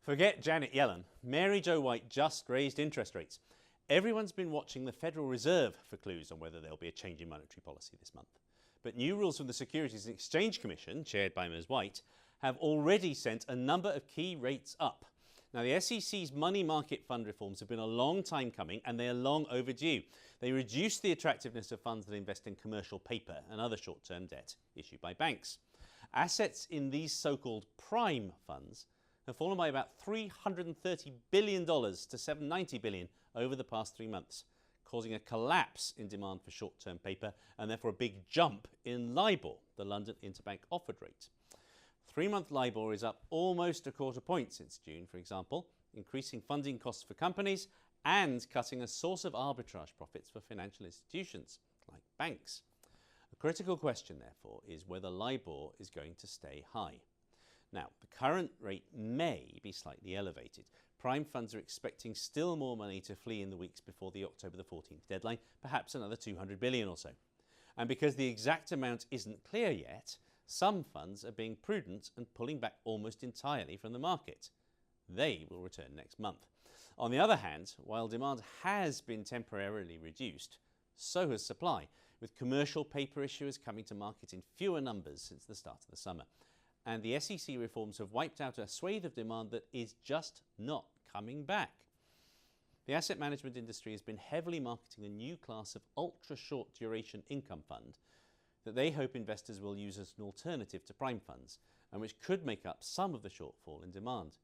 Forget Janet Yellen. Mary Jo White just raised interest rates. Everyone's been watching the Federal Reserve for clues on whether there'll be a change in monetary policy this month. But new rules from the Securities and Exchange Commission, chaired by Ms. White, have already sent a number of key rates up. Now, the SEC's money market fund reforms have been a long time coming and they are long overdue. They reduce the attractiveness of funds that invest in commercial paper and other short-term debt issued by banks. Assets in these so-called prime funds have fallen by about $330 billion to $790 billion over the past 3 months, causing a collapse in demand for short-term paper and therefore a big jump in Libor, the London interbank offered rate. 3-month Libor is up almost a quarter point since June, for example, increasing funding costs for companies and cutting a source of arbitrage profits for financial institutions like banks. A critical question, therefore, is whether Libor is going to stay high. Now, the current rate may be slightly elevated. Prime funds are expecting still more money to flee in the weeks before the October the 14th deadline, perhaps another $200 billion or so. And because the exact amount isn't clear yet, some funds are being prudent and pulling back almost entirely from the market. They will return next month. On the other hand, while demand has been temporarily reduced, so has supply, with commercial paper issuers coming to market in fewer numbers since the start of the summer. And the SEC reforms have wiped out a swathe of demand that is just not coming back. The asset management industry has been heavily marketing a new class of ultra-short duration income fund that they hope investors will use as an alternative to prime funds, and which could make up some of the shortfall in demand.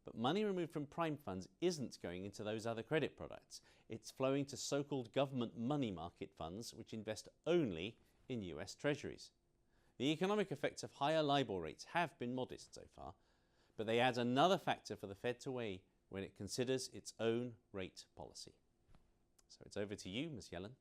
But money removed from prime funds isn't going into those other credit products. It's flowing to so-called government money market funds, which invest only in US Treasuries. The economic effects of higher Libor rates have been modest so far, but they add another factor for the Fed to weigh when it considers its own rate policy. So it's over to you, Ms. Yellen.